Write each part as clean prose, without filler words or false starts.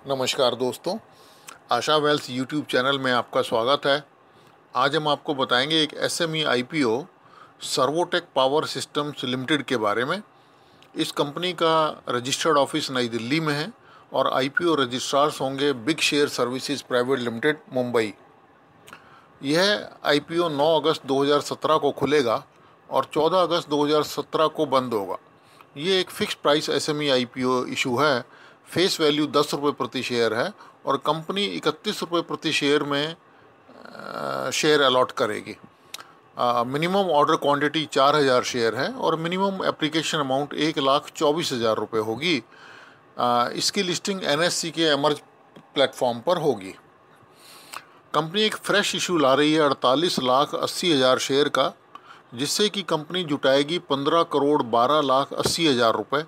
नमस्कार दोस्तों, आशा wealth YouTube channel में आपका स्वागत है। आज हम आपको बताएंगे एक SME IPO Servotech power systems limited के बारे में। इस कंपनी का रजिस्टर्ड ऑफिस नई दिल्ली में है और आईपीओ रजिस्ट्रार्स होंगे big share services private limited, Mumbai. यह आईपीओ 9 अगस्त 2017 को खुलेगा और 14 अगस्त 2017 को बंद होगा। ये एक fix price SME IPO issue है। फेस वैल्यू 10 रुपये प्रति शेयर है और कंपनी 31 रुपये प्रति शेयर में शेयर अलॉट करेगी। मिनिमम ऑर्डर क्वांटिटी 4000 शेयर है और मिनिमम एप्लीकेशन अमाउंट 1,24,000 रुपये होगी। इसकी लिस्टिंग एनएससी के एमर्ज प्लेटफॉर्म पर होगी। कंपनी एक फ्रेश इशू ला रही है 48,80,000 शेयर का, जिससे कि कंपनी जुटाएगी 15,12,80,000 रुपये।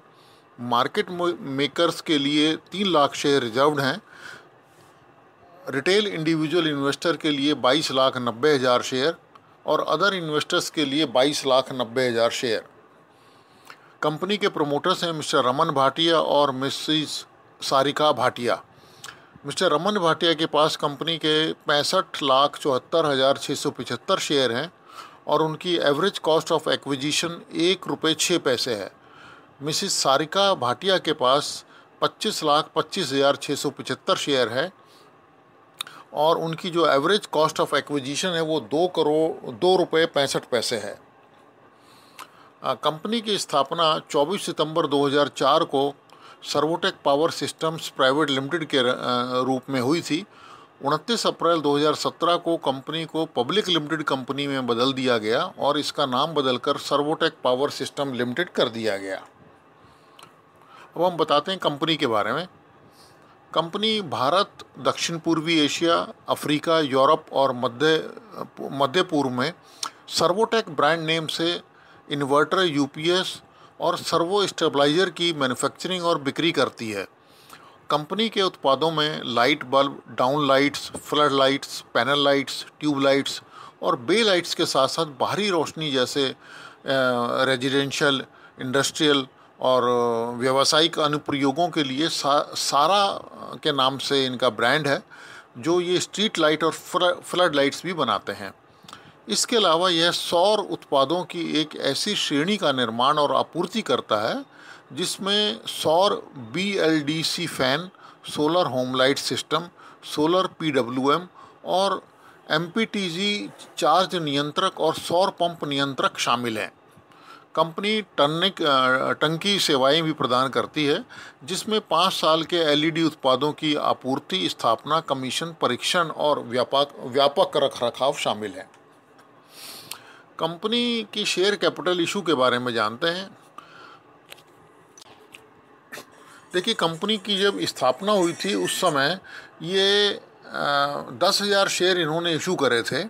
मार्केट मेकर्स के लिए 3 लाख शेयर रिजर्व्ड हैं। रिटेल इंडिविजुअल इन्वेस्टर के लिए 22,90,000 शेयर और अदर इन्वेस्टर्स के लिए 22,90,000 शेयर। कंपनी के प्रमोटर्स हैं मिस्टर रमन भाटिया और मिसेस सारिका भाटिया। मिस्टर रमन भाटिया के पास कंपनी के 65,74,675 शेयर हैं और उनकी एवरेज कॉस्ट ऑफ एक्विजिशन 1 रुपये 6 पैसे है। मिसेस सारिका भाटिया के पास 25,25,675 शेयर है और उनकी जो एवरेज कॉस्ट ऑफ एक्विजिशन है वो 2 रुपये 65 पैसे है। कंपनी की स्थापना 24 सितंबर 2004 को Servotech power systems private limited के रूप में हुई थी। 29 अप्रैल 2017 को कंपनी को पब्लिक लिमिटेड कंपनी में बदल दिया गया और इसका नाम बदलकर सर्वोटेक पावर सिस्टम लिमिटेड कर दिया गया। अब हम बताते हैं कंपनी के बारे में। कंपनी भारत, दक्षिण पूर्वी एशिया, अफ्रीका, यूरोप और मध्य पूर्व में सर्वोटेक ब्रांड नेम से इन्वर्टर, यूपीएस और सर्वो स्टेबलाइजर की मैन्युफैक्चरिंग और बिक्री करती है। कंपनी के उत्पादों में light bulb, down lights, flood lights, panel lights, tube lights और बे लाइट्स के साथ साथ बाहरी रोशनी जैसे रेजिडेंशियल, इंडस्ट्रियल और व्यावसायिक अनुप्रयोगों के लिए सारा के नाम से इनका ब्रांड है, जो ये स्ट्रीट लाइट और फ्लड लाइट्स भी बनाते हैं। इसके अलावा यह सौर उत्पादों की एक ऐसी श्रेणी का निर्माण और आपूर्ति करता है जिसमें सौर BLDC fan, solar home light system, solar PWM और MPTG चार्ज नियंत्रक और सौर पंप नियंत्रक शामिल हैं। कंपनी टंकी सेवाएं भी प्रदान करती है, जिसमें 5 साल के LED उत्पादों की आपूर्ति, स्थापना, कमीशन, परीक्षण और व्यापक रखरखाव शामिल है। कंपनी की शेयर कैपिटल इशू के बारे में जानते हैं। देखिए, कंपनी की जब स्थापना हुई थी उस समय ये 10,000 शेयर इन्होंने इशू करे थे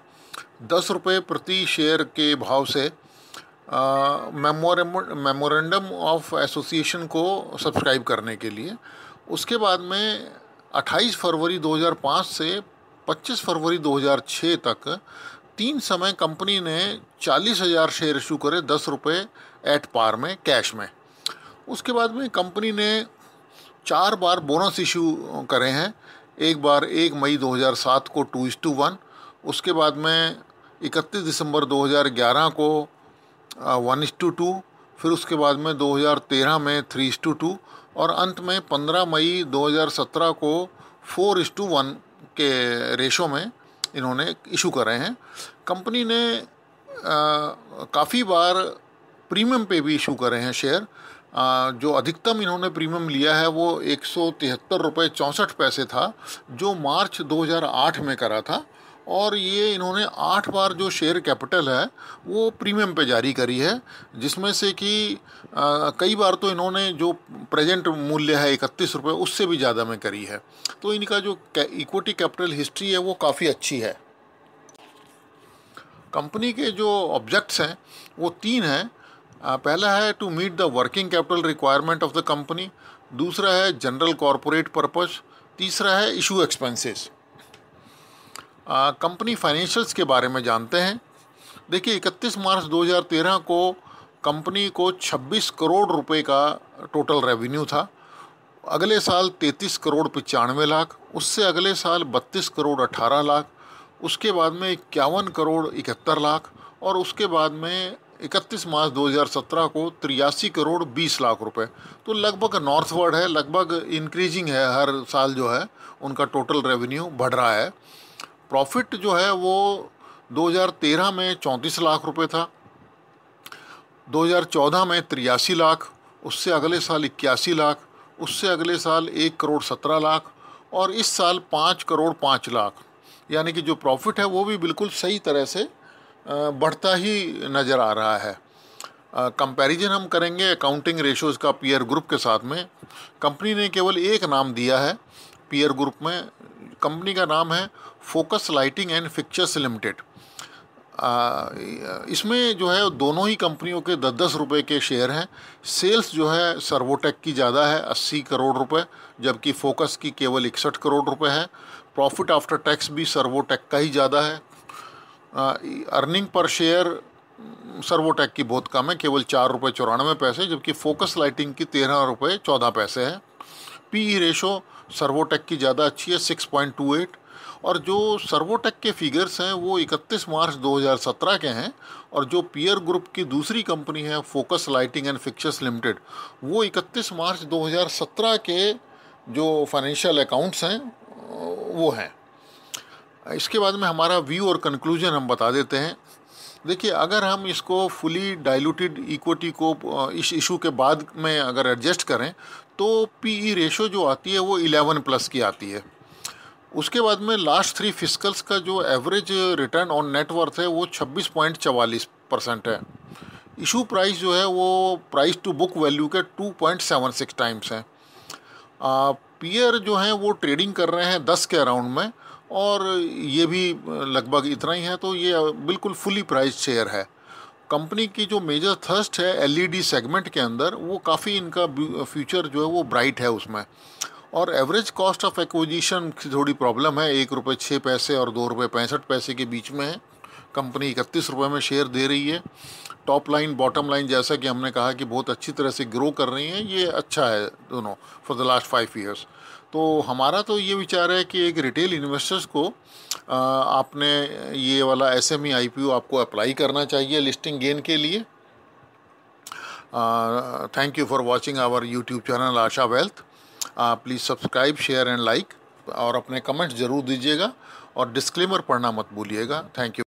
10 रुपये प्रति शेयर के भाव से मेमोरेंडम ऑफ एसोसिएशन को सब्सक्राइब करने के लिए। उसके बाद में 28 फरवरी 2005 से 25 फरवरी 2006 तक 3 समय कंपनी ने 40,000 शेयर इशू करे 10 रुपये एट पार में, कैश में। उसके बाद में कंपनी ने 4 बार बोनस इशू करे हैं। एक बार 1 मई 2007 को 2:1, उसके बाद में 31 दिसंबर 2011 को 1:2, फिर उसके बाद में 2013 में 3:2 और अंत में 15 मई 2017 को 4:1 के रेशो में इन्होंने इशू करे हैं। कंपनी ने काफ़ी बार प्रीमियम पे भी इशू करे हैं शेयर। जो अधिकतम इन्होंने प्रीमियम लिया है वो 173 रुपये 64 पैसे था, जो मार्च 2008 में करा था। और ये इन्होंने 8 बार जो शेयर कैपिटल है वो प्रीमियम पे जारी करी है, जिसमें से कि कई बार तो इन्होंने जो प्रेजेंट मूल्य है 31 रुपये उससे भी ज़्यादा में करी है। तो इनका जो इक्विटी कैपिटल हिस्ट्री है वो काफ़ी अच्छी है। कंपनी के जो ऑब्जेक्ट्स हैं वो 3 हैं। पहला है to meet the working capital requirement of the company, दूसरा है जनरल कॉरपोरेट पर्पस, तीसरा है इशू एक्सपेंसेस। कंपनी फाइनेंशियल्स के बारे में जानते हैं। देखिए, 31 मार्च 2013 को कंपनी को 26 करोड़ रुपए का टोटल रेवेन्यू था अगले साल 33 करोड़ 95 लाख, उससे अगले साल 32 करोड़ 18 लाख, उसके बाद में 51 करोड़ 71 लाख, और उसके बाद में 31 मार्च 2017 को 83 करोड़ 20 लाख रुपए। तो लगभग नॉर्थवर्ड है, लगभग इंक्रीजिंग है, हर साल जो है उनका टोटल रेवेन्यू बढ़ रहा है। प्रॉफिट जो है वो 2013 में 34 लाख रुपए था, 2014 में 83 लाख, उससे अगले साल 81 लाख, उससे अगले साल 1 करोड़ 17 लाख, और इस साल 5 करोड़ 5 लाख। यानी कि जो प्रॉफिट है वो भी बिल्कुल सही तरह से बढ़ता ही नज़र आ रहा है। कंपैरिजन हम करेंगे अकाउंटिंग रेशोज़ का पीयर ग्रुप के साथ में। कंपनी ने केवल एक नाम दिया है पीयर ग्रुप में, कंपनी का नाम है focus lighting and fixtures limited. इसमें जो है दोनों ही कंपनियों के 10-10 रुपये के शेयर हैं। सेल्स जो है सर्वोटेक की ज़्यादा है, 80 करोड़ रुपए, जबकि फोकस की केवल 61 करोड़ रुपए है। प्रॉफिट आफ्टर टैक्स भी सर्वोटेक का ही ज़्यादा है। अर्निंग पर शेयर सर्वोटेक की बहुत कम है, केवल 4 रुपये 94 पैसे, जबकि फोकस लाइटिंग की 13 रुपये 14 पैसे है। पीई रेशो सर्वोटेक की ज़्यादा अच्छी है, 6.28। और जो सर्वोटेक के फिगर्स हैं वो 31 मार्च 2017 के हैं, और जो पीयर ग्रुप की दूसरी कंपनी है focus lighting and fixtures limited, वो 31 मार्च 2017 के जो फाइनेंशियल अकाउंट्स हैं वो हैं। इसके बाद में हमारा व्यू और कंक्लूजन हम बता देते हैं। देखिए, अगर हम इसको फुली डाइल्यूटेड इक्विटी को इस इशू के बाद में अगर एडजस्ट करें तो पीई रेशो जो आती है वो 11+ की आती है। उसके बाद में लास्ट 3 फिस्कल्स का जो एवरेज रिटर्न ऑन नेटवर्थ है वो 26.44% है। इशू प्राइस जो है वो प्राइस टू बुक वैल्यू के 2.76 टाइम्स है। पीयर जो हैं वो ट्रेडिंग कर रहे हैं 10 के अराउंड में, और ये भी लगभग इतना ही है, तो ये बिल्कुल फुली प्राइस शेयर है। कंपनी की जो मेजर थर्स्ट है एलईडी सेगमेंट के अंदर, वो काफ़ी इनका फ्यूचर जो है वो ब्राइट है उसमें। और एवरेज कॉस्ट ऑफ एक्विजिशन की थोड़ी प्रॉब्लम है, 1 रुपये 6 पैसे और 2 रुपये 65 पैसे के बीच में है। कंपनी 31 रुपये में शेयर दे रही है। टॉप लाइन बॉटम लाइन जैसा कि हमने कहा कि बहुत अच्छी तरह से ग्रो कर रही हैं, ये अच्छा है दोनों फॉर द लास्ट 5 ईयर्स। तो हमारा तो ये विचार है कि एक रिटेल इन्वेस्टर्स को आपने ये वाला एसएमई आईपीओ आपको अप्लाई करना चाहिए लिस्टिंग गेन के लिए। Thank you for watching our YouTube channel Asha wealth. Please subscribe, share and like, और अपने कमेंट्स ज़रूर दीजिएगा, और डिस्क्लेमर पढ़ना मत भूलिएगा। Thank you.